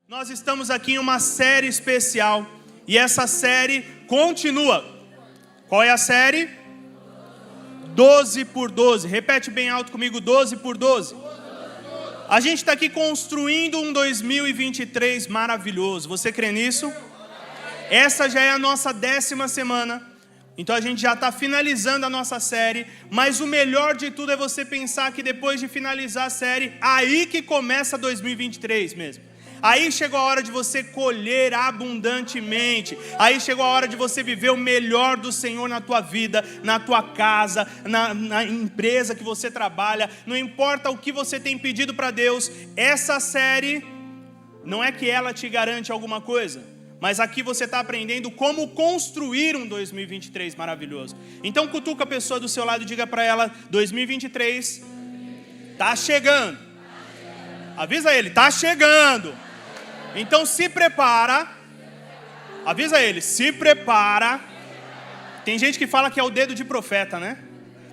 Nós estamos aqui em uma série especial e essa série continua. Qual é a série? 12 por 12. Repete bem alto comigo, 12 por 12. A gente está aqui construindo um 2023 maravilhoso. Você crê nisso? Essa já é a nossa 10ª semana. Então a gente já está finalizando a nossa série. Mas o melhor de tudo é você pensar que depois de finalizar a série, aí que começa 2023 mesmo. Aí chegou a hora de você colher abundantemente. Aí chegou a hora de você viver o melhor do Senhor na tua vida, na tua casa, na empresa que você trabalha. Não importa o que você tem pedido para Deus. Essa série, não é que ela te garante alguma coisa, mas aqui você está aprendendo como construir um 2023 maravilhoso. Então cutuca a pessoa do seu lado e diga para ela, 2023 está chegando. Avisa ele, está chegando. Então se prepara. Avisa ele, se prepara. Tem gente que fala que é o dedo de profeta, né?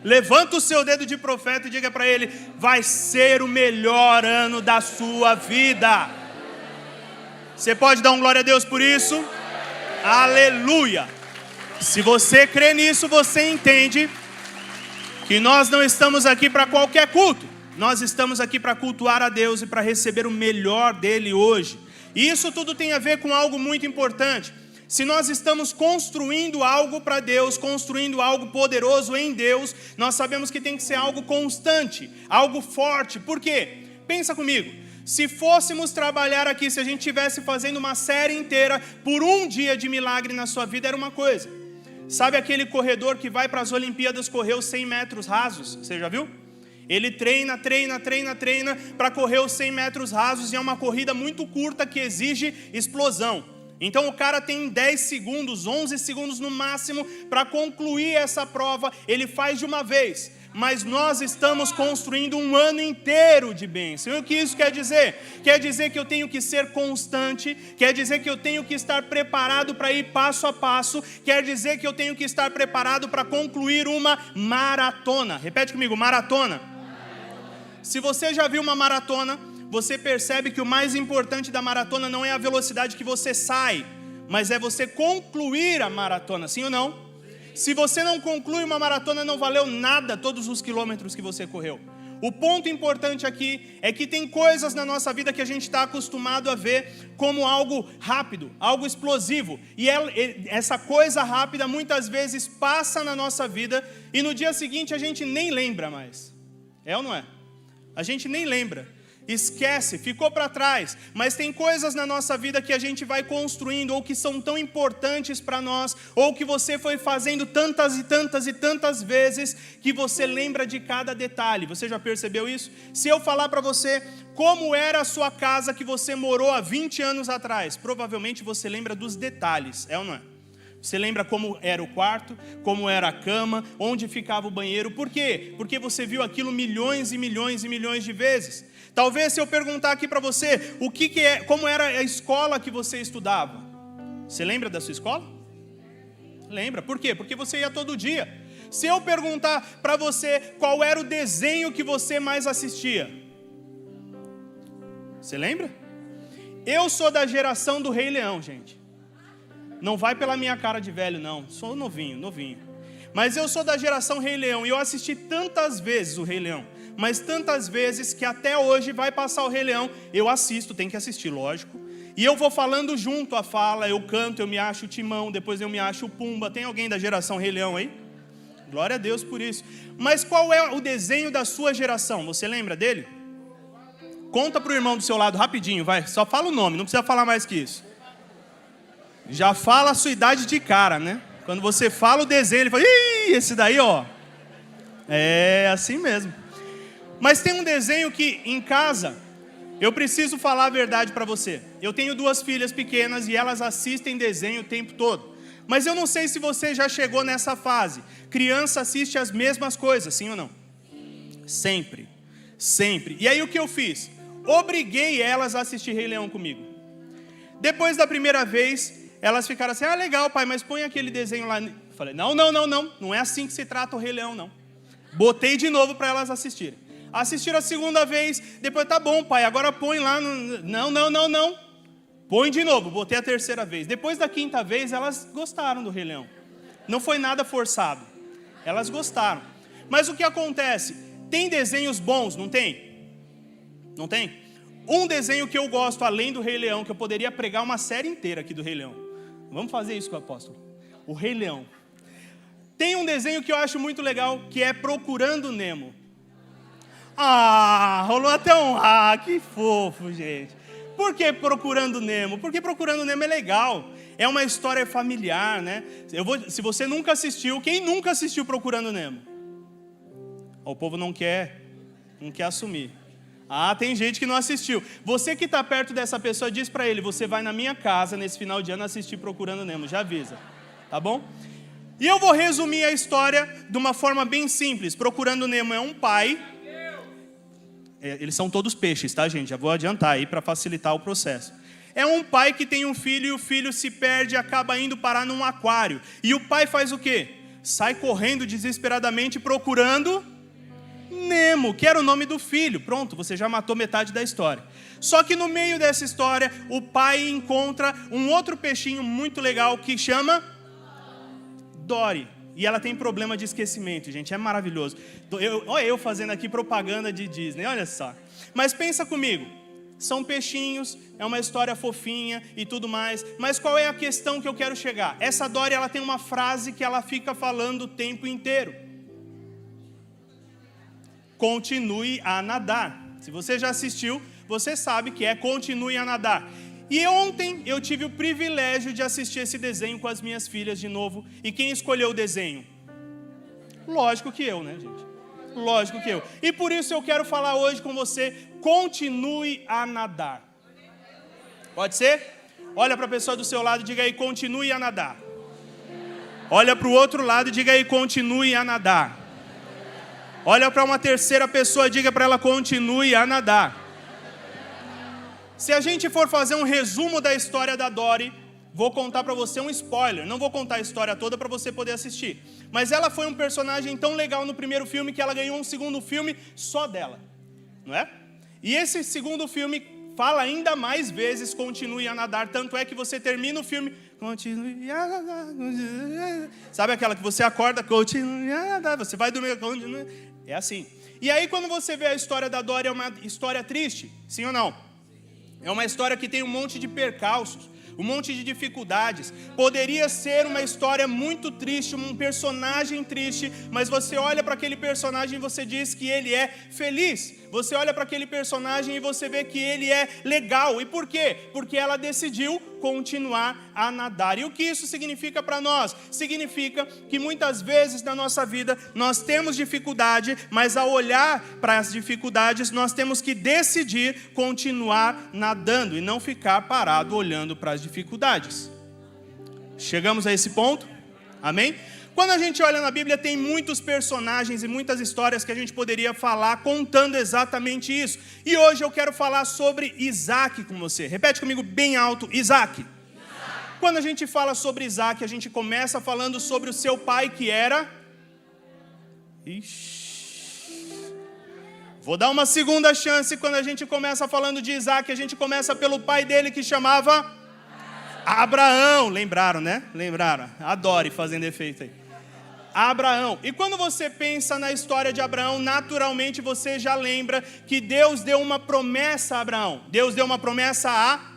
Levanta o seu dedo de profeta e diga para ele, vai ser o melhor ano da sua vida. Você pode dar um glória a Deus por isso? Aleluia! Se você crê nisso, você entende que nós não estamos aqui para qualquer culto. Nós estamos aqui para cultuar a Deus e para receber o melhor dele hoje. E isso tudo tem a ver com algo muito importante. Se nós estamos construindo algo para Deus, construindo algo poderoso em Deus, nós sabemos que tem que ser algo constante, algo forte. Por quê? Pensa comigo. Se fôssemos trabalhar aqui, se a gente estivesse fazendo uma série inteira por um dia de milagre na sua vida, era uma coisa. Sabe aquele corredor que vai para as Olimpíadas correr os 100 metros rasos? Você já viu? Ele treina para correr os 100 metros rasos e é uma corrida muito curta que exige explosão. Então o cara tem 10 segundos, 11 segundos no máximo para concluir essa prova, ele faz de uma vez. Mas nós estamos construindo um ano inteiro de bênção. E o que isso quer dizer? Quer dizer que eu tenho que ser constante, quer dizer que eu tenho que estar preparado para ir passo a passo, quer dizer que eu tenho que estar preparado para concluir uma maratona. Repete comigo, maratona. Se você já viu uma maratona, você percebe que o mais importante da maratona não é a velocidade que você sai, mas é você concluir a maratona, sim ou não? Se você não conclui uma maratona, não valeu nada todos os quilômetros que você correu. O ponto importante aqui é que tem coisas na nossa vida que a gente está acostumado a ver como algo rápido, algo explosivo. E essa coisa rápida muitas vezes passa na nossa vida e no dia seguinte a gente nem lembra mais. É ou não é? A gente nem lembra. Esquece, ficou para trás, mas tem coisas na nossa vida que a gente vai construindo, ou que são tão importantes para nós, ou que você foi fazendo tantas vezes, que você lembra de cada detalhe. Você já percebeu isso? Se eu falar para você como era a sua casa que você morou há 20 anos atrás, provavelmente você lembra dos detalhes, é ou não é? Você lembra como era o quarto, como era a cama, onde ficava o banheiro. Por quê? Porque você viu aquilo milhões e milhões e milhões de vezes. Talvez se eu perguntar aqui para você, como era a escola que você estudava. Você lembra da sua escola? Lembra. Por quê? Porque você ia todo dia. Se eu perguntar para você qual era o desenho que você mais assistia. Você lembra? Eu sou da geração do Rei Leão, gente. Não vai pela minha cara de velho, não. Sou novinho. Mas eu sou da geração Rei Leão. E eu assisti tantas vezes o Rei Leão. Mas tantas vezes que até hoje vai passar o Rei Leão. Eu assisto, tem que assistir, lógico. E eu vou falando junto a fala. Eu canto, eu me acho o Timão. Depois eu me acho o Pumba. Tem alguém da geração Rei Leão aí? Glória a Deus por isso. Mas qual é o desenho da sua geração? Você lembra dele? Conta pro irmão do seu lado rapidinho, vai. Só fala o nome, não precisa falar mais que isso. Já fala a sua idade de cara, né? Quando você fala o desenho, ele fala, ih, esse daí, ó. É assim mesmo. Mas tem um desenho que, em casa, eu preciso falar a verdade para você. Eu tenho 2 filhas pequenas e elas assistem desenho o tempo todo. Mas eu não sei se você já chegou nessa fase. Criança assiste as mesmas coisas, sim ou não? Sempre. E aí o que eu fiz? Obriguei elas a assistir Rei Leão comigo. Depois da primeira vez, elas ficaram assim, legal pai, mas põe aquele desenho lá. Falei, não é assim que se trata o Rei Leão, não. Botei de novo para elas assistirem. Assistiram a segunda vez, depois, tá bom pai, agora põe lá. Não. Põe de novo, botei a terceira vez. Depois da quinta vez, elas gostaram do Rei Leão. Não foi nada forçado. Elas gostaram. Mas o que acontece? Tem desenhos bons, não tem? Não tem? Um desenho que eu gosto, além do Rei Leão, que eu poderia pregar uma série inteira aqui do Rei Leão. Vamos fazer isso com o apóstolo. O Rei Leão. Tem um desenho que eu acho muito legal, que é Procurando Nemo. Ah, rolou até um que fofo, gente. Por que Procurando Nemo? Porque Procurando Nemo é legal. É uma história familiar, né? Se você nunca assistiu, quem nunca assistiu Procurando Nemo? O povo não quer assumir. Tem gente que não assistiu. Você que está perto dessa pessoa, diz para ele, você vai na minha casa nesse final de ano assistir Procurando Nemo, já avisa, tá bom? E eu vou resumir a história de uma forma bem simples. Procurando Nemo é um pai... eles são todos peixes, tá, gente? Já vou adiantar aí para facilitar o processo. É um pai que tem um filho e o filho se perde e acaba indo parar num aquário. E o pai faz o quê? Sai correndo desesperadamente procurando Nemo, que era o nome do filho. Pronto, você já matou metade da história. Só que no meio dessa história, o pai encontra um outro peixinho muito legal que chama Dory. E ela tem problema de esquecimento, gente, é maravilhoso. Olha eu fazendo aqui propaganda de Disney, olha só. Mas pensa comigo, são peixinhos, é uma história fofinha e tudo mais. Mas qual é a questão que eu quero chegar? Essa Dory, ela tem uma frase que ela fica falando o tempo inteiro. Continue a nadar. Se você já assistiu, você sabe que é continue a nadar. E ontem eu tive o privilégio de assistir esse desenho com as minhas filhas de novo. E quem escolheu o desenho? Lógico que eu, né, gente? Lógico que eu. E por isso eu quero falar hoje com você, continue a nadar. Pode ser? Olha para a pessoa do seu lado e diga aí, continue a nadar. Olha para o outro lado e diga aí, continue a nadar. Olha para uma terceira pessoa e diga para ela, continue a nadar. Se a gente for fazer um resumo da história da Dory, vou contar para você um spoiler. Não vou contar a história toda para você poder assistir. Mas ela foi um personagem tão legal no primeiro filme que ela ganhou um segundo filme só dela. Não é? E esse segundo filme fala ainda mais vezes continue a nadar. Tanto é que você termina o filme, continue a nadar. Sabe aquela que você acorda, continue a nadar. Você vai dormir, continue. É assim. E aí quando você vê a história da Dory, é uma história triste, sim ou não? É uma história que tem um monte de percalços, um monte de dificuldades. Poderia ser uma história muito triste, um personagem triste, mas você olha para aquele personagem e você diz que ele é feliz. Você olha para aquele personagem e você vê que ele é legal. E por quê? Porque ela decidiu continuar a nadar. E o que isso significa para nós? Significa que muitas vezes na nossa vida nós temos dificuldade, mas ao olhar para as dificuldades nós temos que decidir continuar nadando e não ficar parado olhando para as dificuldades. Chegamos a esse ponto? Amém? Quando a gente olha na Bíblia, tem muitos personagens e muitas histórias que a gente poderia falar contando exatamente isso. E hoje eu quero falar sobre Isaac com você. Repete comigo bem alto, Isaac. Quando a gente fala sobre Isaac, a gente começa falando sobre o seu pai que era... Vou dar uma segunda chance. Quando a gente começa falando de Isaac, a gente começa pelo pai dele que chamava... Abraão. Lembraram, né? Lembraram. Adore fazendo efeito aí. Abraão. E quando você pensa na história de Abraão, naturalmente você já lembra que Deus deu uma promessa a Abraão. Deus deu uma promessa a Abraão.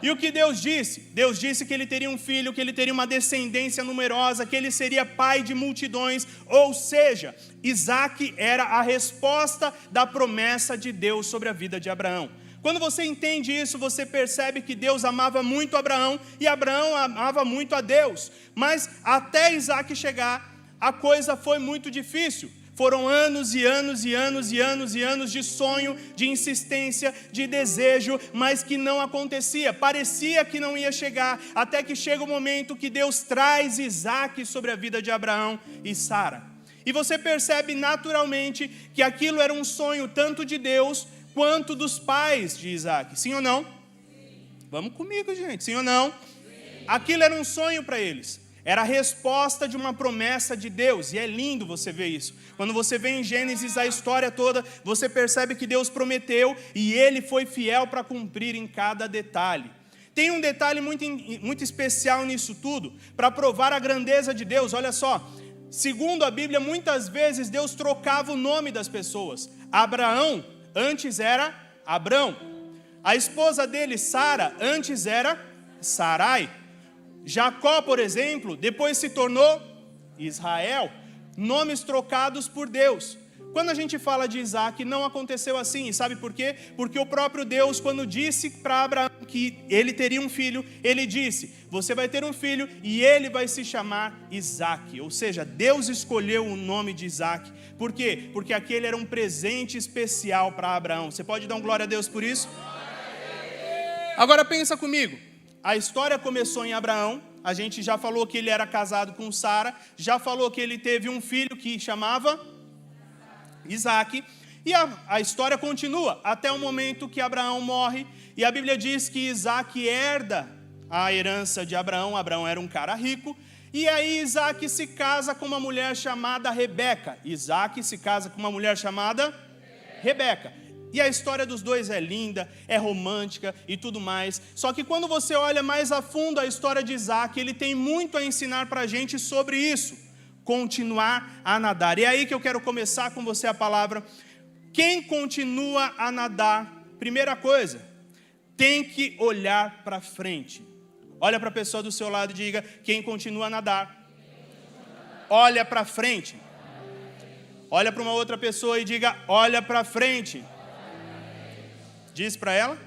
E o que Deus disse? Deus disse que ele teria um filho, que ele teria uma descendência numerosa, que ele seria pai de multidões. Ou seja, Isaac era a resposta da promessa de Deus sobre a vida de Abraão. Quando você entende isso, você percebe que Deus amava muito Abraão e Abraão amava muito a Deus. Mas até Isaac chegar, a coisa foi muito difícil. Foram anos e anos e anos e anos e anos de sonho, de insistência, de desejo, mas que não acontecia. Parecia que não ia chegar, até que chega o momento que Deus traz Isaac sobre a vida de Abraão e Sara. E você percebe naturalmente que aquilo era um sonho tanto de Deus quanto dos pais de Isaac, sim ou não? Sim. Vamos comigo, gente, sim ou não? Sim. Aquilo era um sonho para eles, era a resposta de uma promessa de Deus, e é lindo você ver isso. Quando você vê em Gênesis a história toda, você percebe que Deus prometeu, e Ele foi fiel para cumprir em cada detalhe. Tem um detalhe muito especial nisso tudo, para provar a grandeza de Deus. Olha só, segundo a Bíblia, muitas vezes Deus trocava o nome das pessoas. Abraão, antes era Abrão. A esposa dele, Sara, antes era Sarai. Jacó, por exemplo, depois se tornou Israel. Nomes trocados por Deus. Quando a gente fala de Isaac, não aconteceu assim. E sabe por quê? Porque o próprio Deus, quando disse para Abraão que ele teria um filho, ele disse: você vai ter um filho e ele vai se chamar Isaac. Ou seja, Deus escolheu o nome de Isaac. Por quê? Porque aquele era um presente especial para Abraão. Você pode dar um glória a Deus por isso? Agora pensa comigo. A história começou em Abraão. A gente já falou que ele era casado com Sara. Já falou que ele teve um filho que chamava Isaac, e a história continua até o momento que Abraão morre, e a Bíblia diz que Isaac herda a herança de Abraão. Abraão era um cara rico, e aí Isaac se casa com uma mulher chamada Rebeca. Isaac se casa com uma mulher chamada Rebeca. E a história dos dois é linda, é romântica e tudo mais. Só que quando você olha mais a fundo a história de Isaac, ele tem muito a ensinar para a gente sobre isso. Continuar a nadar. E é aí que eu quero começar com você a palavra. Quem continua a nadar, primeira coisa, tem que olhar para frente. Olha para a pessoa do seu lado e diga: quem continua a nadar, olha para frente. Olha para uma outra pessoa e diga: olha para frente. Diz para ela.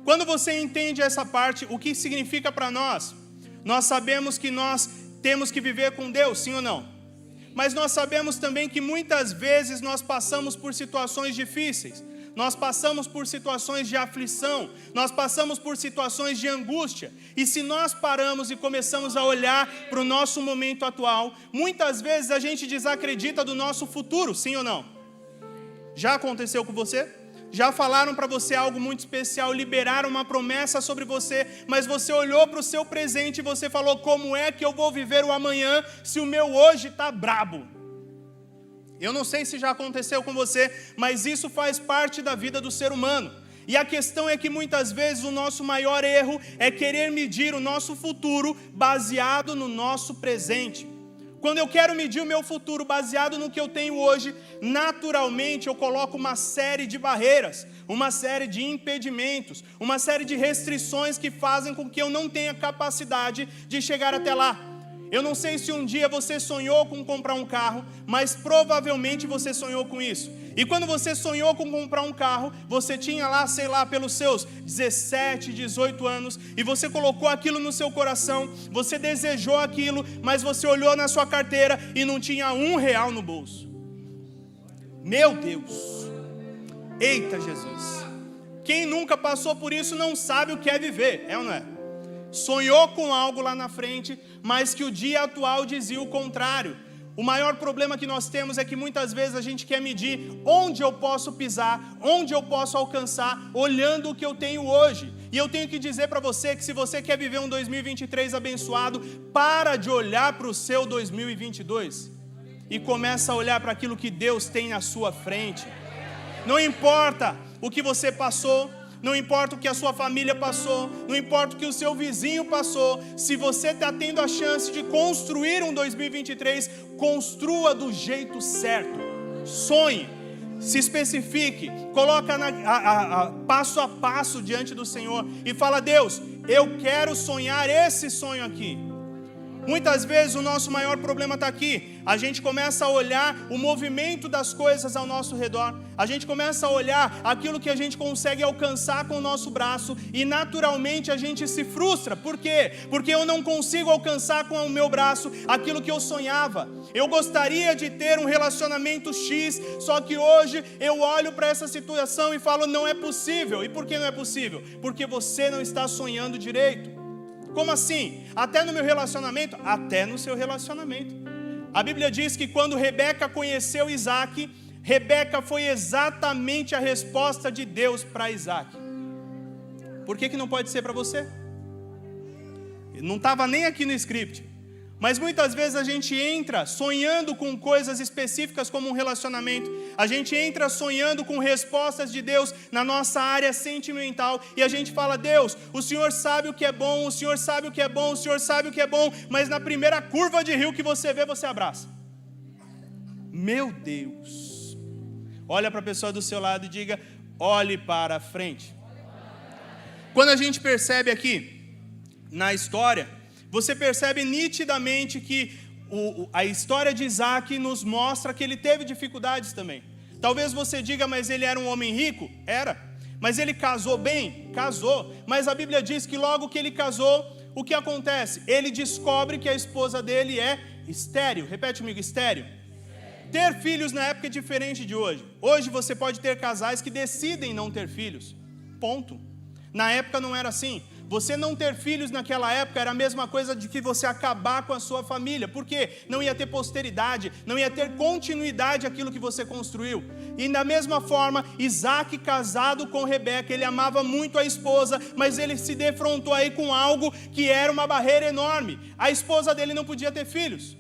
Quando você entende essa parte, o que significa para nós? Nós sabemos que nós temos que viver com Deus, sim ou não? Mas nós sabemos também que muitas vezes nós passamos por situações difíceis. Nós passamos por situações de aflição. Nós passamos por situações de angústia. E se nós paramos e começamos a olhar para o nosso momento atual, muitas vezes a gente desacredita do nosso futuro, sim ou não? Já aconteceu com você? Já falaram para você algo muito especial, liberaram uma promessa sobre você, mas você olhou para o seu presente e você falou: como é que eu vou viver o amanhã se o meu hoje está brabo? Eu não sei se já aconteceu com você, mas isso faz parte da vida do ser humano. E a questão é que muitas vezes o nosso maior erro é querer medir o nosso futuro baseado no nosso presente. Quando eu quero medir o meu futuro baseado no que eu tenho hoje, naturalmente eu coloco uma série de barreiras, uma série de impedimentos, uma série de restrições que fazem com que eu não tenha capacidade de chegar até lá. Eu não sei se um dia você sonhou com comprar um carro, mas provavelmente você sonhou com isso. E quando você sonhou com comprar um carro, você tinha lá, sei lá, pelos seus 17, 18 anos, e você colocou aquilo no seu coração, você desejou aquilo, mas você olhou na sua carteira e não tinha R$1 no bolso. Meu Deus! Eita Jesus! Quem nunca passou por isso não sabe o que é viver, é ou não é? Sonhou com algo lá na frente, mas que o dia atual dizia o contrário. O maior problema que nós temos é que muitas vezes a gente quer medir onde eu posso pisar, onde eu posso alcançar, olhando o que eu tenho hoje. E eu tenho que dizer para você que se você quer viver um 2023 abençoado, para de olhar para o seu 2022 e começa a olhar para aquilo que Deus tem na sua frente. Não importa o que você passou, não importa o que a sua família passou, não importa o que o seu vizinho passou, se você está tendo a chance de construir um 2023, construa do jeito certo. Sonhe, se especifique, coloca passo a passo diante do Senhor e fala: Deus, eu quero sonhar esse sonho aqui. Muitas vezes o nosso maior problema está aqui. A gente começa a olhar o movimento das coisas ao nosso redor. A gente começa a olhar aquilo que a gente consegue alcançar com o nosso braço e naturalmente a gente se frustra. Por quê? Porque eu não consigo alcançar com o meu braço aquilo que eu sonhava. Eu gostaria de ter um relacionamento X, só que hoje eu olho para essa situação e falo: não é possível. E por que não é possível? Porque você não está sonhando direito. Como assim? Até no meu relacionamento? Até no seu relacionamento. A Bíblia diz que quando Rebeca conheceu Isaac, Rebeca foi exatamente a resposta de Deus para Isaac. Por que não pode ser para você? Não estava nem aqui no script. Mas muitas vezes a gente entra sonhando com coisas específicas como um relacionamento. A gente entra sonhando com respostas de Deus na nossa área sentimental. E a gente fala: Deus, o Senhor sabe o que é bom, o Senhor sabe o que é bom, o Senhor sabe o que é bom. Mas na primeira curva de rio que você vê, você abraça. Meu Deus. Olha para a pessoa do seu lado e diga: olhe para a frente. Quando a gente percebe aqui na história, você percebe nitidamente que a história de Isaac nos mostra que ele teve dificuldades também. Talvez você diga: mas ele era um homem rico? Era. Mas ele casou bem? Casou. Mas a Bíblia diz que logo que ele casou, o que acontece? Ele descobre que a esposa dele é estéril. Repete comigo: estéril. Ter filhos na época é diferente de hoje. Hoje você pode ter casais que decidem não ter filhos. Ponto. Na época não era assim. Você não ter filhos naquela época era a mesma coisa de que você acabar com a sua família. Por quê? Não ia ter posteridade, não ia ter continuidade aquilo que você construiu. E da mesma forma, Isaac, casado com Rebeca, ele amava muito a esposa, mas ele se defrontou aí com algo que era uma barreira enorme. A esposa dele não podia ter filhos.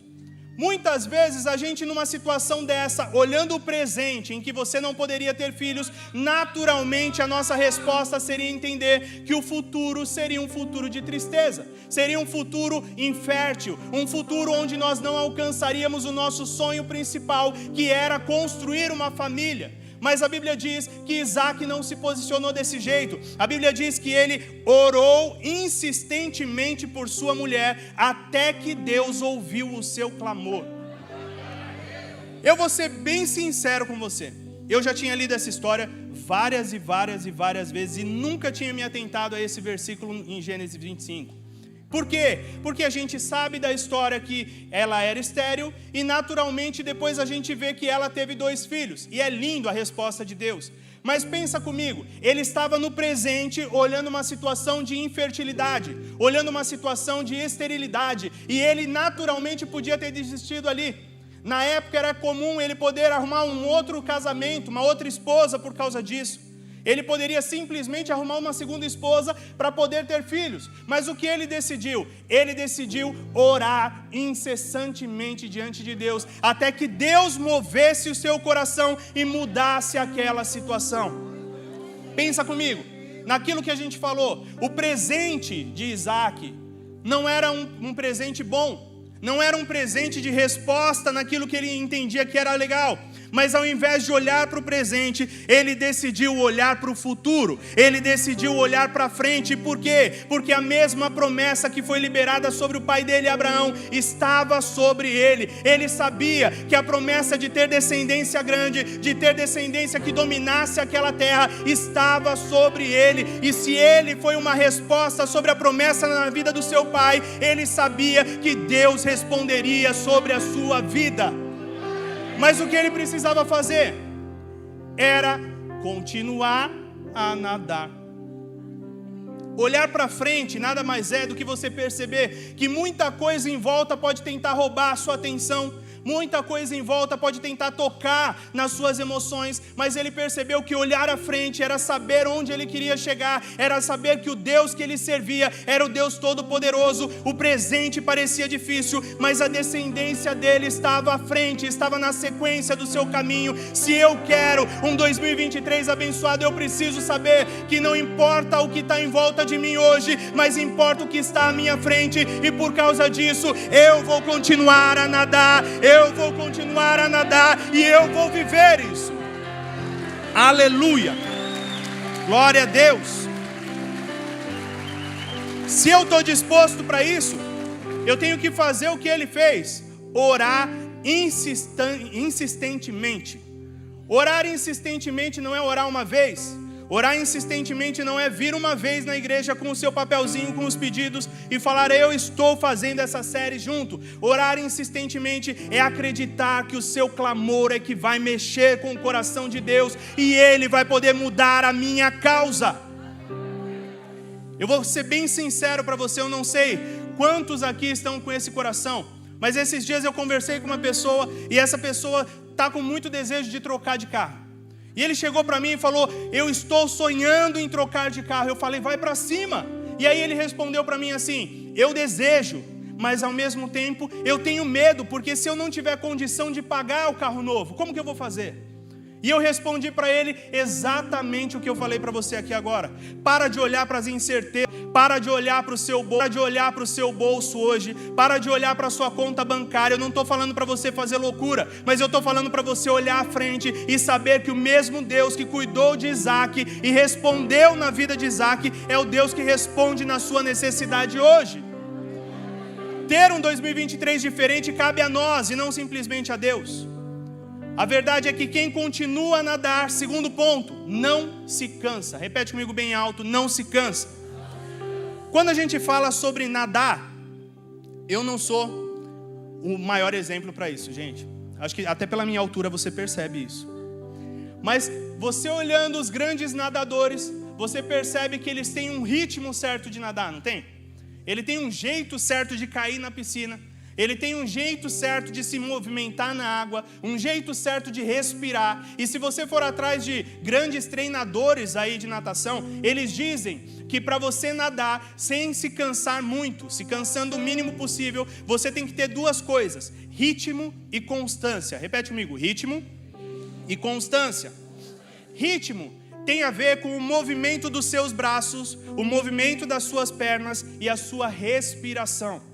Muitas vezes a gente, numa situação dessa, olhando o presente em que você não poderia ter filhos, naturalmente a nossa resposta seria entender que o futuro seria um futuro de tristeza, seria um futuro infértil, um futuro onde nós não alcançaríamos o nosso sonho principal, que era construir uma família. Mas a Bíblia diz que Isaac não se posicionou desse jeito. A Bíblia diz que ele orou insistentemente por sua mulher, até que Deus ouviu o seu clamor. Eu vou ser bem sincero com você. Eu já tinha lido essa história várias vezes e nunca tinha me atentado a esse versículo em Gênesis 25. Por quê? Porque a gente sabe da história que ela era estéril e naturalmente depois a gente vê que ela teve 2 filhos. E é lindo a resposta de Deus. Mas pensa comigo, ele estava no presente olhando uma situação de infertilidade, olhando uma situação de esterilidade, e ele naturalmente podia ter desistido ali. Na época era comum ele poder arrumar um outro casamento, uma outra esposa por causa disso. Ele poderia simplesmente arrumar uma segunda esposa para poder ter filhos. Mas o que ele decidiu? Ele decidiu orar incessantemente diante de Deus, até que Deus movesse o seu coração e mudasse aquela situação. Pensa comigo, naquilo que a gente falou, o presente de Isaac não era um presente bom, não era um presente de resposta naquilo que ele entendia que era legal. Mas ao invés de olhar para o presente, ele decidiu olhar para o futuro. Ele decidiu olhar para frente. Por quê? Porque a mesma promessa que foi liberada sobre o pai dele, Abraão, estava sobre ele. Ele sabia que a promessa de ter descendência grande, de ter descendência que dominasse aquela terra, estava sobre ele. E se ele foi uma resposta sobre a promessa na vida do seu pai, ele sabia que Deus responderia sobre a sua vida. Mas o que ele precisava fazer era continuar a nadar. Olhar para frente nada mais é do que você perceber que muita coisa em volta pode tentar roubar a sua atenção. Muita coisa em volta pode tentar tocar nas suas emoções, mas ele percebeu que olhar à frente era saber onde ele queria chegar, era saber que o Deus que ele servia era o Deus Todo-Poderoso. O presente parecia difícil, mas a descendência dele estava à frente, estava na sequência do seu caminho. Se eu quero um 2023 abençoado, eu preciso saber que não importa o que está em volta de mim hoje, mas importa o que está à minha frente, e por causa disso eu vou continuar a nadar, eu vou continuar a nadar e eu vou viver isso. Aleluia! Glória a Deus! Se eu estou disposto para isso, eu tenho que fazer o que ele fez: orar insistentemente. Orar insistentemente não é orar uma vez. Orar insistentemente não é vir uma vez na igreja com o seu papelzinho, com os pedidos e falar: eu estou fazendo essa série junto. Orar insistentemente é acreditar que o seu clamor é que vai mexer com o coração de Deus e Ele vai poder mudar a minha causa. Eu vou ser bem sincero para você, eu não sei quantos aqui estão com esse coração, mas esses dias eu conversei com uma pessoa e essa pessoa está com muito desejo de trocar de carro. E ele chegou para mim e falou: eu estou sonhando em trocar de carro. Eu falei: vai para cima. E aí ele respondeu para mim assim: eu desejo, mas ao mesmo tempo eu tenho medo, porque se eu não tiver condição de pagar o carro novo, como que eu vou fazer? E eu respondi para ele exatamente o que eu falei para você aqui agora. Para de olhar para as incertezas, para de olhar para o seu bolso, hoje, para de olhar para a sua conta bancária. Eu não estou falando para você fazer loucura, mas eu estou falando para você olhar à frente e saber que o mesmo Deus que cuidou de Isaac e respondeu na vida de Isaac é o Deus que responde na sua necessidade hoje. Ter um 2023 diferente cabe a nós e não simplesmente a Deus. A verdade é que quem continua a nadar, segundo ponto, não se cansa. Repete comigo bem alto, não se cansa. Quando a gente fala sobre nadar, eu não sou o maior exemplo para isso, gente. Acho que até pela minha altura você percebe isso. Mas você olhando os grandes nadadores, você percebe que eles têm um ritmo certo de nadar, não tem? Ele tem um jeito certo de cair na piscina. Ele tem um jeito certo de se movimentar na água, um jeito certo de respirar. E se você for atrás de grandes treinadores aí de natação, eles dizem que para você nadar sem se cansar muito, se cansando o mínimo possível, você tem que ter duas coisas: ritmo e constância. Repete comigo, ritmo e constância. Ritmo tem a ver com o movimento dos seus braços, o movimento das suas pernas e a sua respiração.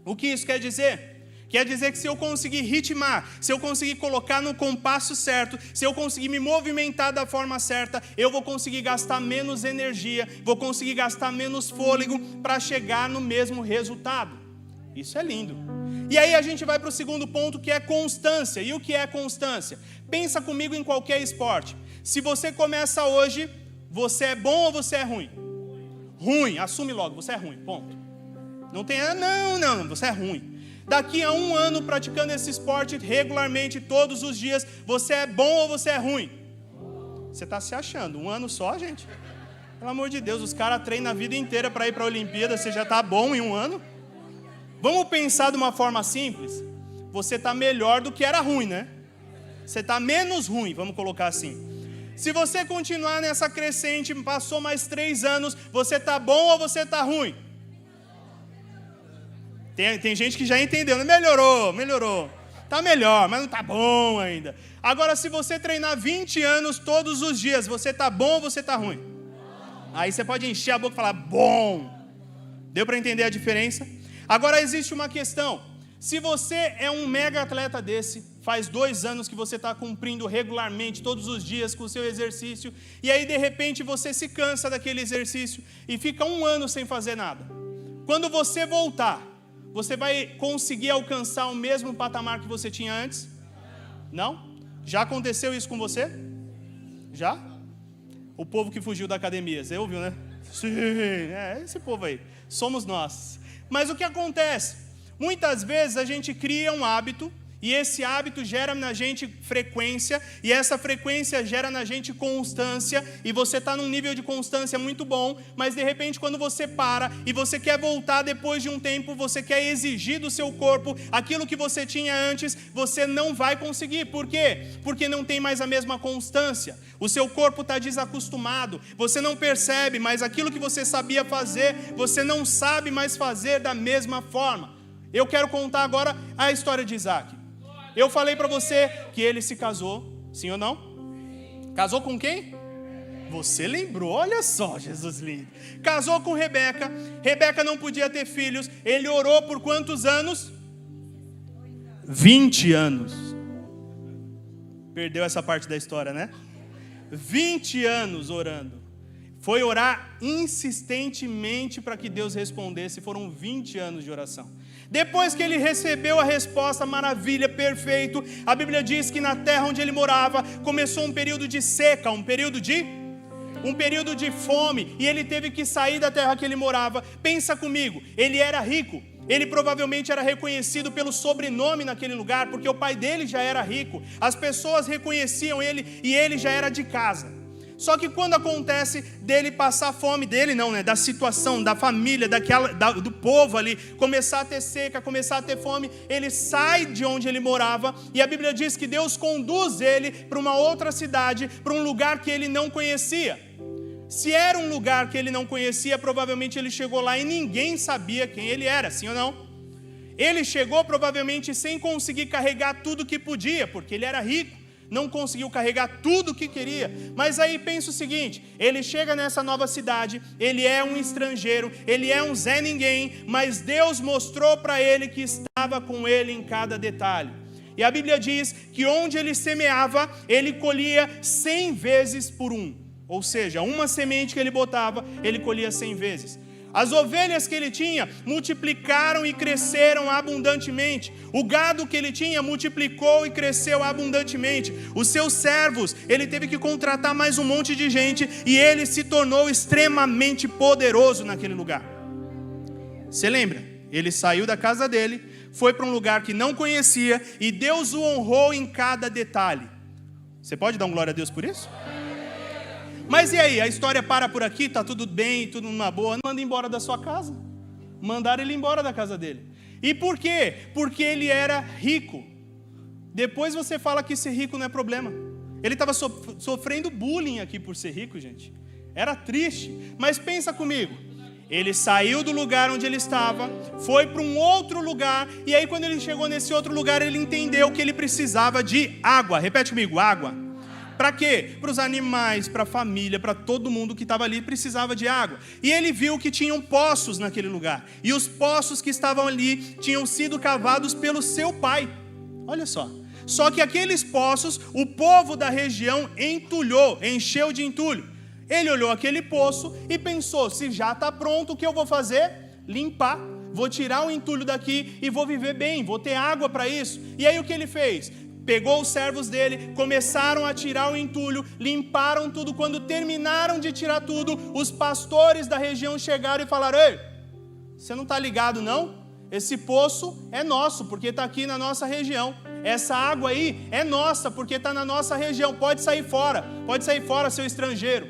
O que isso quer dizer? Quer dizer que se eu conseguir ritmar, se eu conseguir colocar no compasso certo, se eu conseguir me movimentar da forma certa, eu vou conseguir gastar menos energia, vou conseguir gastar menos fôlego para chegar no mesmo resultado. Isso é lindo. E aí a gente vai para o segundo ponto, que é constância. E o que é constância? Pensa comigo em qualquer esporte. Se você começa hoje, você é bom ou você é ruim? Ruim, assume logo, você é ruim, ponto. Não tem, não, você é ruim. Daqui a 1 ano praticando esse esporte regularmente, todos os dias, você é bom ou você é ruim? Você está se achando, 1 ano só, gente? Pelo amor de Deus, os caras treinam a vida inteira para ir para a Olimpíada, você já está bom em 1 ano? Vamos pensar de uma forma simples? Você está melhor do que era ruim, né? Você está menos ruim, vamos colocar assim. Se você continuar nessa crescente, passou mais 3 anos, você está bom ou você está ruim? Tem gente que já entendeu, né? Melhorou. Tá melhor, mas não tá bom ainda. Agora, se você treinar 20 anos todos os dias, você tá bom ou você tá ruim? Aí você pode encher a boca e falar, bom. Deu para entender a diferença? Agora existe uma questão. Se você é um mega atleta desse, faz 2 anos que você está cumprindo regularmente, todos os dias, com o seu exercício, e aí de repente você se cansa daquele exercício e fica 1 ano sem fazer nada. Quando você voltar, você vai conseguir alcançar o mesmo patamar que você tinha antes? Não? Já aconteceu isso com você? Já? O povo que fugiu da academia, você ouviu, né? Sim, é esse povo aí. Somos nós. Mas o que acontece? Muitas vezes a gente cria um hábito, e esse hábito gera na gente frequência, e essa frequência gera na gente constância, e você está num nível de constância muito bom, mas de repente quando você para, e você quer voltar depois de um tempo, você quer exigir do seu corpo aquilo que você tinha antes, você não vai conseguir. Por quê? Porque não tem mais a mesma constância, o seu corpo está desacostumado, você não percebe, mas aquilo que você sabia fazer, você não sabe mais fazer da mesma forma. Eu quero contar agora a história de Isaac. Eu falei para você que ele se casou, sim ou não? Casou com quem? Você lembrou, olha só, Jesus lindo. Casou com Rebeca, Rebeca não podia ter filhos, ele orou por quantos anos? 20 anos. Perdeu essa parte da história, né? 20 anos orando. Foi orar insistentemente para que Deus respondesse, foram 20 anos de oração. Depois que ele recebeu a resposta, maravilha, perfeito, a Bíblia diz que na terra onde ele morava, começou um período de seca, um período de fome, e ele teve que sair da terra que ele morava. Pensa comigo, ele era rico, ele provavelmente era reconhecido pelo sobrenome naquele lugar, porque o pai dele já era rico, as pessoas reconheciam ele e ele já era de casa. Só que quando acontece dele passar fome, dele não, né? Da situação, da família, do povo ali, começar a ter seca, começar a ter fome, ele sai de onde ele morava, e a Bíblia diz que Deus conduz ele para uma outra cidade, para um lugar que ele não conhecia. Se era um lugar que ele não conhecia, provavelmente ele chegou lá e ninguém sabia quem ele era, sim ou não? Ele chegou provavelmente sem conseguir carregar tudo que podia, porque ele era rico, não conseguiu carregar tudo que queria. Mas aí pensa o seguinte, ele chega nessa nova cidade, ele é um estrangeiro, ele é um Zé Ninguém, mas Deus mostrou para ele que estava com ele em cada detalhe. E a Bíblia diz que onde ele semeava, ele colhia 100 vezes por um. Ou seja, uma semente que ele botava, ele colhia 100 vezes. As ovelhas que ele tinha multiplicaram e cresceram abundantemente. O gado que ele tinha multiplicou e cresceu abundantemente. Os seus servos, ele teve que contratar mais um monte de gente e ele se tornou extremamente poderoso naquele lugar. Você lembra? Ele saiu da casa dele, foi para um lugar que não conhecia e Deus o honrou em cada detalhe. Você pode dar um glória a Deus por isso? Mas e aí, a história para por aqui, está tudo bem, tudo numa boa, manda embora da sua casa. Mandaram ele embora da casa dele. E por quê? Porque ele era rico. Depois você fala que ser rico não é problema. Ele estava sofrendo bullying aqui por ser rico, gente. Era triste. Mas pensa comigo. Ele saiu do lugar onde ele estava, foi para um outro lugar, e aí quando ele chegou nesse outro lugar, ele entendeu que ele precisava de água. Repete comigo, água. Para quê? Para os animais, para a família, para todo mundo que estava ali precisava de água. E ele viu que tinham poços naquele lugar. E os poços que estavam ali tinham sido cavados pelo seu pai. Olha só. Só que aqueles poços, o povo da região entulhou, encheu de entulho. Ele olhou aquele poço e pensou, se já está pronto, o que eu vou fazer? Limpar. Vou tirar o entulho daqui e vou viver bem, vou ter água para isso. E aí o que ele fez? Pegou os servos dele, começaram a tirar o entulho, limparam tudo. Quando terminaram de tirar tudo, os pastores da região chegaram e falaram, ei, você não está ligado não? Esse poço é nosso, porque está aqui na nossa região. Essa água aí é nossa, porque está na nossa região. Pode sair fora, seu estrangeiro.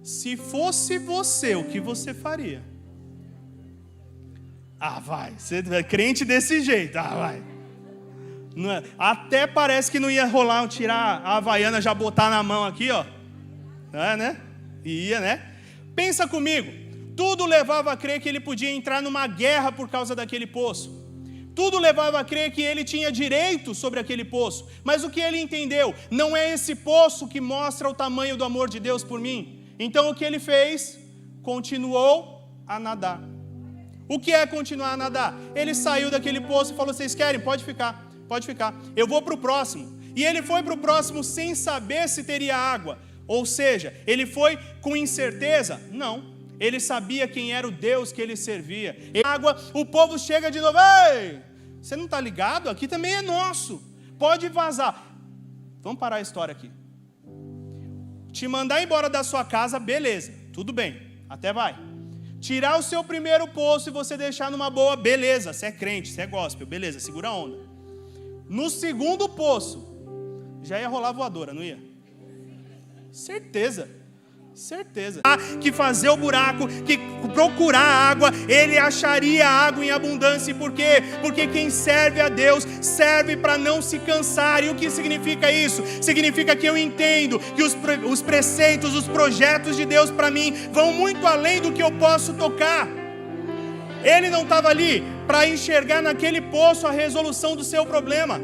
Se fosse você, o que você faria? Ah, vai, você é crente desse jeito, vai. Até parece que não ia rolar tirar a havaiana, já botar na mão aqui, ó. Né? Ia, né? Pensa comigo. Tudo levava a crer que ele podia entrar numa guerra por causa daquele poço. Tudo levava a crer que ele tinha direito sobre aquele poço. Mas o que ele entendeu? Não é esse poço que mostra o tamanho do amor de Deus por mim. Então o que ele fez? Continuou a nadar. O que é continuar a nadar? Ele saiu daquele poço e falou, vocês querem? Pode ficar. Pode ficar, eu vou para o próximo. E ele foi para o próximo sem saber se teria água. Ou seja, ele foi com incerteza? Não, ele sabia quem era o Deus que ele servia. Água, o povo chega de novo, ei, você não está ligado? Aqui também é nosso, pode vazar. Vamos parar a história aqui. Te mandar embora da sua casa, beleza, tudo bem, até vai. Tirar o seu primeiro poço e você deixar numa boa, beleza, você é crente, você é gospel, beleza, segura a onda. No segundo poço, já ia rolar voadora, não ia? Certeza. Que fazer o buraco, que procurar água, ele acharia água em abundância. E por quê? Porque quem serve a Deus, serve para não se cansar. E o que significa isso? Significa que eu entendo que os preceitos, os projetos de Deus para mim, vão muito além do que eu posso tocar. Ele não estava ali para enxergar naquele poço a resolução do seu problema.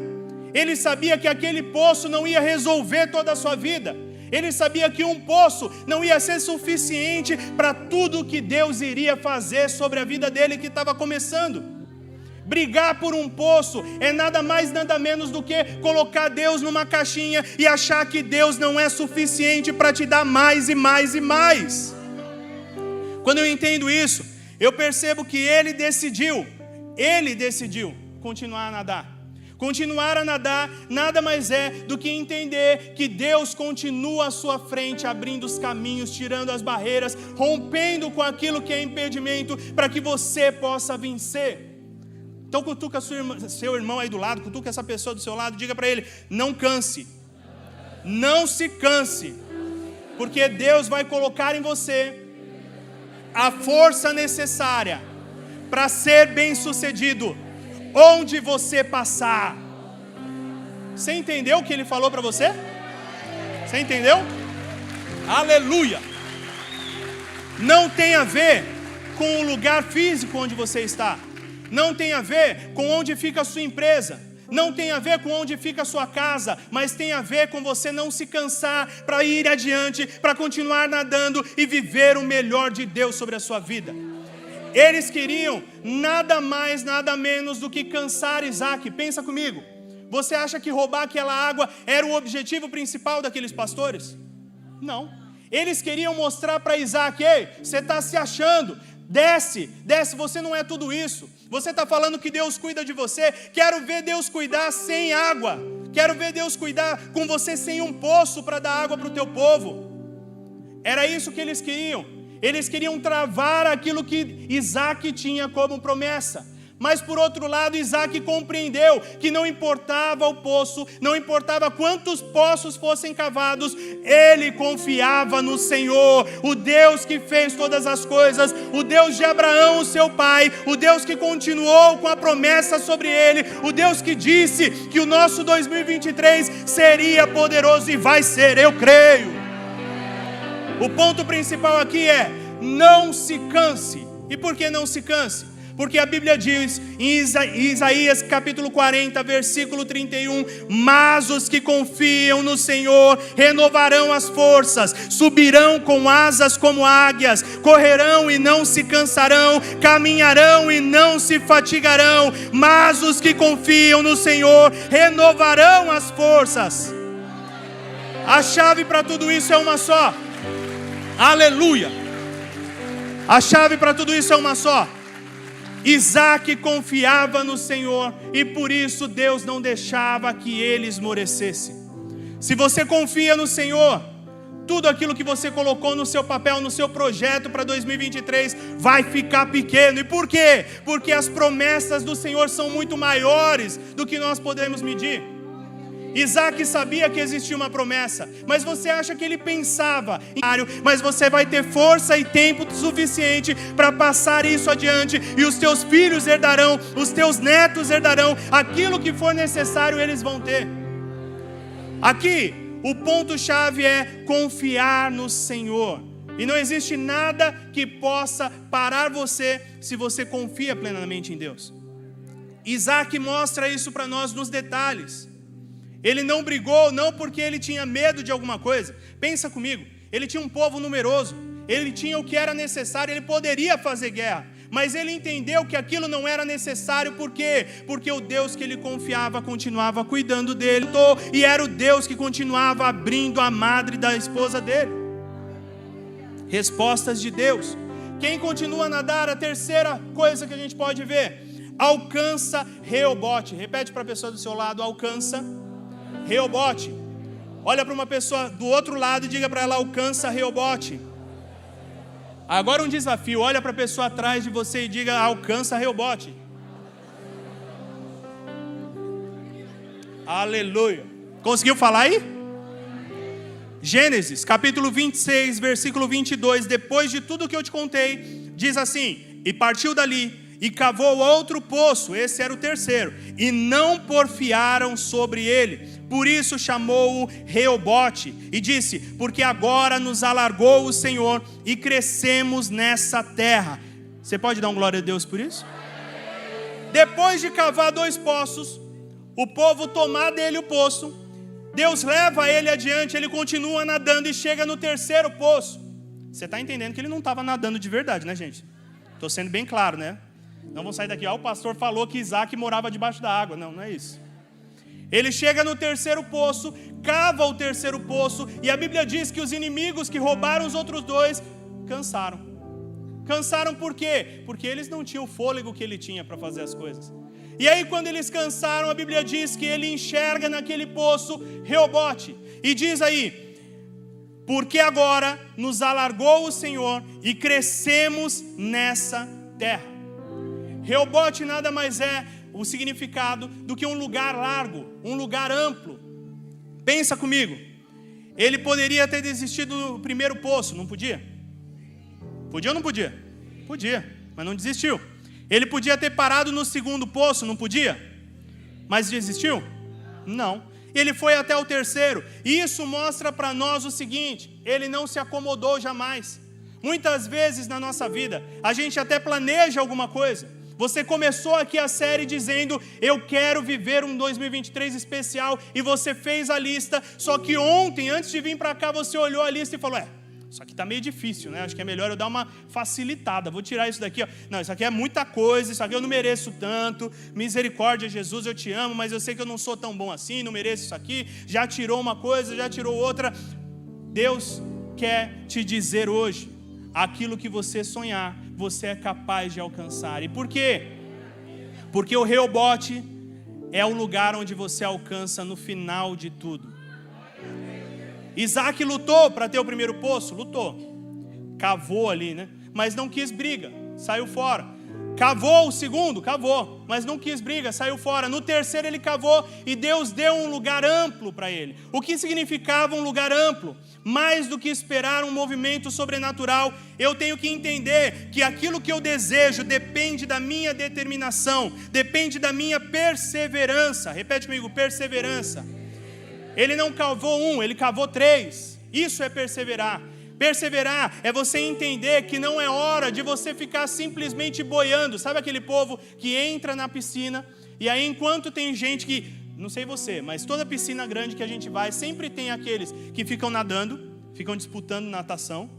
Ele sabia que aquele poço não ia resolver toda a sua vida. Ele sabia que um poço não ia ser suficiente para tudo que Deus iria fazer sobre a vida dele que estava começando. Brigar por um poço é nada mais, nada menos do que colocar Deus numa caixinha e achar que Deus não é suficiente para te dar mais e mais e mais. Quando eu entendo isso, eu percebo que ele decidiu continuar a nadar. Continuar a nadar nada mais é do que entender que Deus continua à sua frente, abrindo os caminhos, tirando as barreiras, rompendo com aquilo que é impedimento, para que você possa vencer. Então cutuca seu irmão aí do lado, cutuca essa pessoa do seu lado, diga para ele, não canse, não se canse, porque Deus vai colocar em você a força necessária para ser bem-sucedido onde você passar. Você entendeu o que ele falou para você? Você entendeu? Aleluia! não tem a ver com o lugar físico onde você está. Não tem a ver com onde fica a sua empresa. Não tem a ver com onde fica a sua casa. Mas tem a ver com você não se cansar para ir adiante, para continuar nadando e viver o melhor de Deus sobre a sua vida. Eles queriam nada mais, nada menos do que cansar Isaac. Pensa comigo. Você acha que roubar aquela água era o objetivo principal daqueles pastores? Não. Eles queriam mostrar para Isaac: ei, você está se achando, desce, você não é tudo isso. Você está falando que Deus cuida de você. Quero ver Deus cuidar sem água. Quero ver Deus cuidar com você sem um poço para dar água para o teu povo. Era isso que eles queriam. Eles queriam travar aquilo que Isaac tinha como promessa. Mas por outro lado, Isaac compreendeu que não importava o poço, não importava quantos poços fossem cavados, ele confiava no Senhor, o Deus que fez todas as coisas, o Deus de Abraão, o seu pai, o Deus que continuou com a promessa sobre ele, o Deus que disse que o nosso 2023 seria poderoso e vai ser, eu creio. O ponto principal aqui é: não se canse. E por que não se canse? Porque a Bíblia diz em Isaías capítulo 40, versículo 31, mas os que confiam no Senhor renovarão as forças, subirão com asas como águias, correrão e não se cansarão, caminharão e não se fatigarão, mas os que confiam no Senhor renovarão as forças. A chave para tudo isso é uma só. Aleluia! A chave para tudo isso é uma só. Isaac confiava no Senhor e por isso Deus não deixava que ele esmorecesse. Se você confia no Senhor, tudo aquilo que você colocou no seu papel, no seu projeto para 2023 vai ficar pequeno. E por quê? Porque as promessas do Senhor são muito maiores do que nós podemos medir. Isaac sabia que existia uma promessa, mas você acha que ele pensava, mas você vai ter força e tempo suficiente para passar isso adiante, e os teus filhos herdarão, os teus netos herdarão, aquilo que for necessário eles vão ter. Aqui, o ponto-chave é confiar no Senhor, e não existe nada que possa parar você se você confia plenamente em Deus. Isaac mostra isso para nós nos detalhes. Ele não brigou, não porque ele tinha medo de alguma coisa. Pensa comigo, ele tinha um povo numeroso, ele tinha o que era necessário, ele poderia fazer guerra, mas ele entendeu que aquilo não era necessário. Por quê? Porque o Deus que ele confiava continuava cuidando dele, e era o Deus que continuava abrindo a madre da esposa dele. Respostas de Deus. Quem continua a nadar, a terceira coisa que a gente pode ver: alcança Reobote. Repete para a pessoa do seu lado: alcança Reobote. Olha para uma pessoa do outro lado e diga para ela: alcança Reobote. Agora um desafio: olha para a pessoa atrás de você e diga: alcança Reobote. Aleluia. Conseguiu falar aí? Gênesis capítulo 26, versículo 22, depois de tudo que eu te contei, diz assim: e partiu dali e cavou outro poço, esse era o terceiro, e não porfiaram sobre ele, por isso chamou-o Reobote, e disse: porque agora nos alargou o Senhor e crescemos nessa terra. Você pode dar um glória a Deus por isso? Depois de cavar 2 poços, o povo tomar dele o poço, Deus leva ele adiante, ele continua nadando e chega no terceiro poço. Você está entendendo que ele não estava nadando de verdade, né, gente? Estou sendo bem claro, né? Não vão sair daqui: o pastor falou que Isaac morava debaixo da água. Não, não é isso. Ele chega no terceiro poço, cava o terceiro poço, e a Bíblia diz que os inimigos que roubaram os outros 2 cansaram. Cansaram por quê? Porque eles não tinham o fôlego que ele tinha para fazer as coisas. E aí quando eles cansaram, a Bíblia diz que ele enxerga naquele poço Reobote, e diz aí: porque agora nos alargou o Senhor e crescemos nessa terra. Reobote nada mais é o significado do que um lugar largo, um lugar amplo. Pensa comigo, ele poderia ter desistido no primeiro poço, não podia? Podia ou não podia? Podia, mas não desistiu. Ele podia ter parado no segundo poço, não podia? Mas desistiu? Não. Ele foi até o terceiro, e isso mostra para nós o seguinte: ele não se acomodou jamais. Muitas vezes na nossa vida, a gente até planeja alguma coisa. Você começou aqui a série dizendo, eu quero viver um 2023 especial, e você fez a lista, só que ontem, antes de vir para cá, você olhou a lista e falou, isso aqui está meio difícil, né? Acho que é melhor eu dar uma facilitada, vou tirar isso daqui, ó. Não, isso aqui é muita coisa, isso aqui eu não mereço tanto, misericórdia, Jesus, eu te amo, mas eu sei que eu não sou tão bom assim, não mereço isso aqui, já tirou uma coisa, já tirou outra. Deus quer te dizer hoje, aquilo que você sonhar, você é capaz de alcançar. E por quê? Porque o Reobote é o lugar onde você alcança no final de tudo. Isaac lutou para ter o primeiro poço, lutou, cavou ali, né? Mas não quis briga, saiu fora. Cavou o segundo, cavou, mas não quis briga, saiu fora. No terceiro ele cavou e Deus deu um lugar amplo para ele. O que significava um lugar amplo? Mais do que esperar um movimento sobrenatural, eu tenho que entender que aquilo que eu desejo depende da minha determinação, depende da minha perseverança. Repete comigo, perseverança. Ele não cavou um, ele cavou 3. Isso é perseverar. Perseverar é você entender que não é hora de você ficar simplesmente boiando. Sabe aquele povo que entra na piscina e aí enquanto tem gente que, não sei você, mas toda piscina grande que a gente vai, sempre tem aqueles que ficam nadando, ficam disputando natação,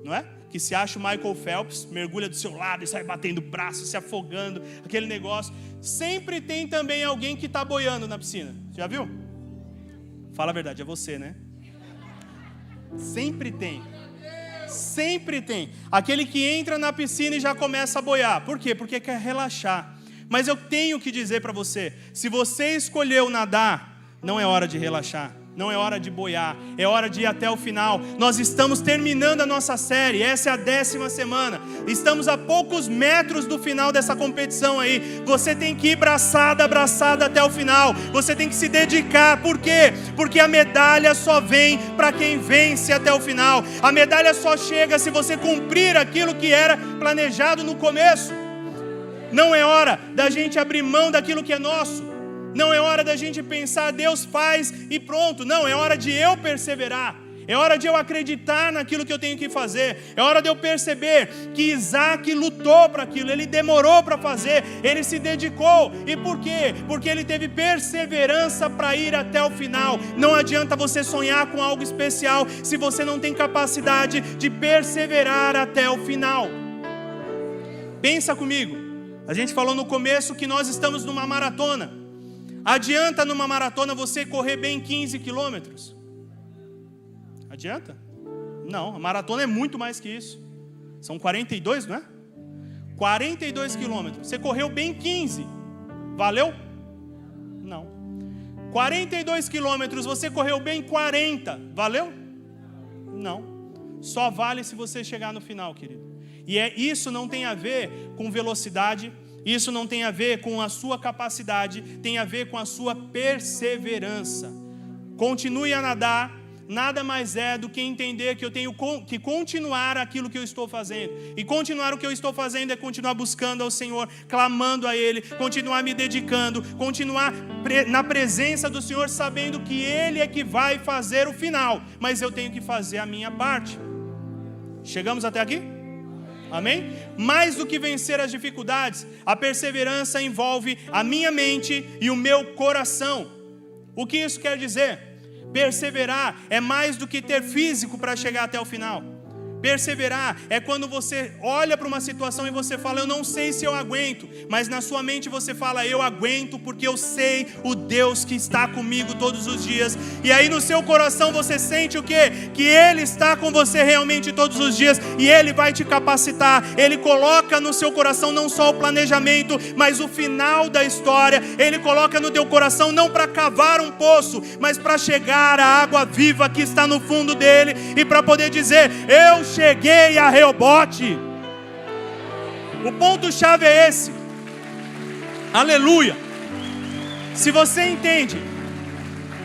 não é? Que se acha o Michael Phelps, mergulha do seu lado e sai batendo o braço, se afogando, aquele negócio. Sempre tem também alguém que está boiando na piscina. Já viu? Fala a verdade, é você, né? Sempre tem. Sempre tem. Aquele que entra na piscina e já começa a boiar. Por quê? Porque quer relaxar. Mas eu tenho que dizer para você, se você escolheu nadar, não é hora de relaxar. Não é hora de boiar, é hora de ir até o final. Nós estamos terminando a nossa série, essa é a 10ª semana. Estamos a poucos metros do final dessa competição aí. Você tem que ir braçada até o final. Você tem que se dedicar. Por quê? Porque a medalha só vem para quem vence até o final. A medalha só chega se você cumprir aquilo que era planejado no começo. Não é hora da gente abrir mão daquilo que é nosso. Não é hora da gente pensar, Deus faz e pronto. Não, é hora de eu perseverar. É hora de eu acreditar naquilo que eu tenho que fazer. É hora de eu perceber que Isaac lutou para aquilo. Ele demorou para fazer. Ele se dedicou. E por quê? Porque ele teve perseverança para ir até o final. Não adianta você sonhar com algo especial se você não tem capacidade de perseverar até o final. Pensa comigo. A gente falou no começo que nós estamos numa maratona. Adianta numa maratona você correr bem 15 quilômetros? Adianta? Não, a maratona é muito mais que isso. São 42, não é? 42 quilômetros. Você correu bem 15. Valeu? Não. 42 quilômetros, você correu bem 40. Valeu? Não. Só vale se você chegar no final, querido. E isso não tem a ver com velocidade. Isso não tem a ver com a sua capacidade, tem a ver com a sua perseverança. Continue a nadar, nada mais é do que entender que eu tenho que continuar aquilo que eu estou fazendo. E continuar o que eu estou fazendo é continuar buscando ao Senhor, clamando a Ele, continuar me dedicando, continuar na presença do Senhor, sabendo que Ele é que vai fazer o final, mas eu tenho que fazer a minha parte. Chegamos até aqui? Amém? Mais do que vencer as dificuldades, a perseverança envolve a minha mente e o meu coração. O que isso quer dizer? Perseverar é mais do que ter físico para chegar até o final. Perseverar é quando você olha para uma situação e você fala, eu não sei se eu aguento, mas na sua mente você fala, eu aguento porque eu sei o Deus que está comigo todos os dias. E aí no seu coração você sente o quê? Que Ele está com você realmente todos os dias e Ele vai te capacitar. Ele coloca no seu coração não só o planejamento, mas o final da história. Ele coloca no teu coração não para cavar um poço, mas para chegar à água viva que está no fundo dele e para poder dizer, eu cheguei a Reobote. O ponto-chave é esse. Aleluia. Se você entende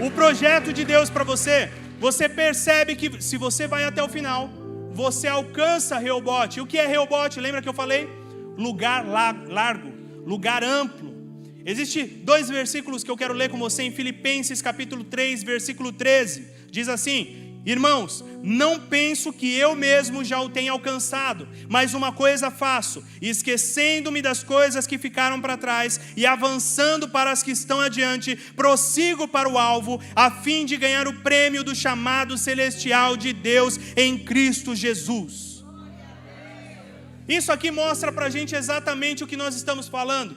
o projeto de Deus para você, você percebe que se você vai até o final, você alcança Reobote. O que é Reobote? Lembra que eu falei? Lugar largo, lugar amplo. Existem 2 versículos que eu quero ler com você em Filipenses capítulo 3, versículo 13. Diz assim, Irmãos, não penso que eu mesmo já o tenha alcançado, mas uma coisa faço, esquecendo-me das coisas que ficaram para trás e avançando para as que estão adiante, prossigo para o alvo, a fim de ganhar o prêmio do chamado celestial de Deus em Cristo Jesus. Isso aqui mostra para a gente exatamente o que nós estamos falando.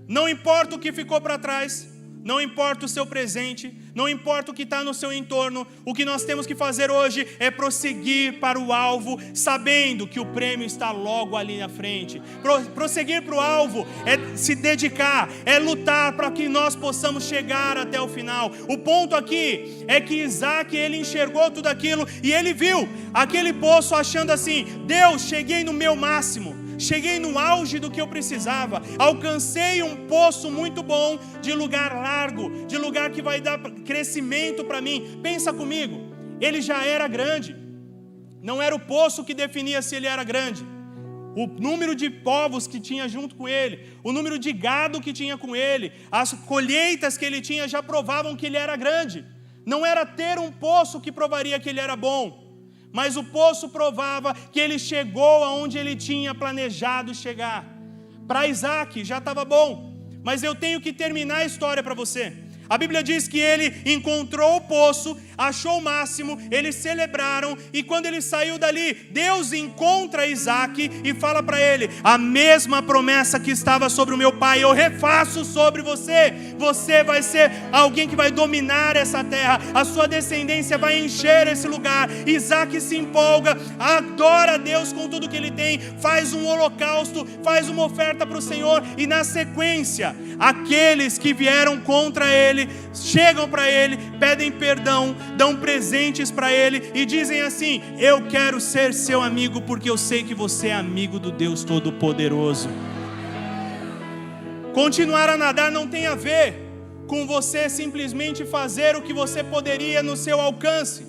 Não importa o que ficou para trás, não importa o seu presente, não importa o que está no seu entorno, o que nós temos que fazer hoje é prosseguir para o alvo, sabendo que o prêmio está logo ali na frente. Prosseguir para o alvo é se dedicar, é lutar para que nós possamos chegar até o final. O ponto aqui é que Isaac, ele enxergou tudo aquilo e ele viu aquele poço achando assim: Deus, cheguei no meu máximo. Cheguei no auge do que eu precisava, alcancei um poço muito bom, de lugar largo, de lugar que vai dar crescimento para mim. Pensa comigo, ele já era grande, não era o poço que definia se ele era grande. O número de povos que tinha junto com ele, o número de gado que tinha com ele, as colheitas que ele tinha já provavam que ele era grande. Não era ter um poço que provaria que ele era bom, mas o poço provava que ele chegou aonde ele tinha planejado chegar. Para Isaac já estava bom, mas eu tenho que terminar a história para você. A Bíblia diz que ele encontrou o poço, achou o máximo, eles celebraram, e quando ele saiu dali, Deus encontra Isaac e fala para ele: a mesma promessa que estava sobre o meu pai, eu refaço sobre você. Você vai ser alguém que vai dominar essa terra, a sua descendência vai encher esse lugar. Isaac se empolga, adora a Deus com tudo que ele tem, faz um holocausto, faz uma oferta para o Senhor, e na sequência, aqueles que vieram contra ele, chegam para ele, pedem perdão, dão presentes para ele e dizem assim: eu quero ser seu amigo porque eu sei que você é amigo do Deus Todo-Poderoso. Continuar a nadar não tem a ver com você simplesmente fazer o que você poderia no seu alcance,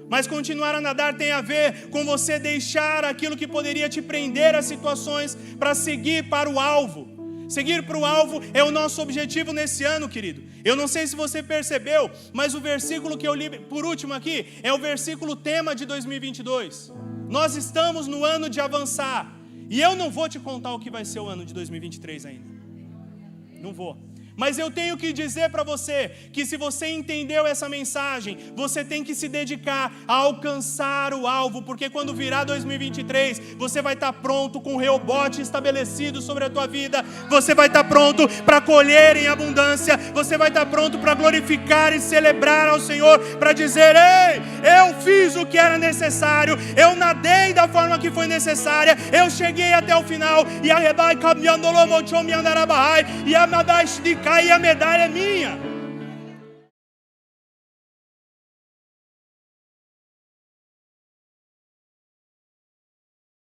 mas continuar a nadar tem a ver com você deixar aquilo que poderia te prender a situações para seguir para o alvo. Seguir para o alvo é o nosso objetivo nesse ano, querido. Eu não sei se você percebeu, mas o versículo que eu li por último aqui é o versículo tema de 2022. Nós estamos no ano de avançar, e eu não vou te contar o que vai ser o ano de 2023 ainda. Não vou. Mas eu tenho que dizer para você que se você entendeu essa mensagem, você tem que se dedicar a alcançar o alvo, porque quando virar 2023, você vai estar pronto com o Reobote estabelecido sobre a tua vida, você vai estar pronto para colher em abundância, você vai estar pronto para glorificar e celebrar ao Senhor, para dizer: ei, eu fiz o que era necessário, eu nadei da forma que foi necessária, eu cheguei até o final, e a rebai caminhando e a medalha é minha.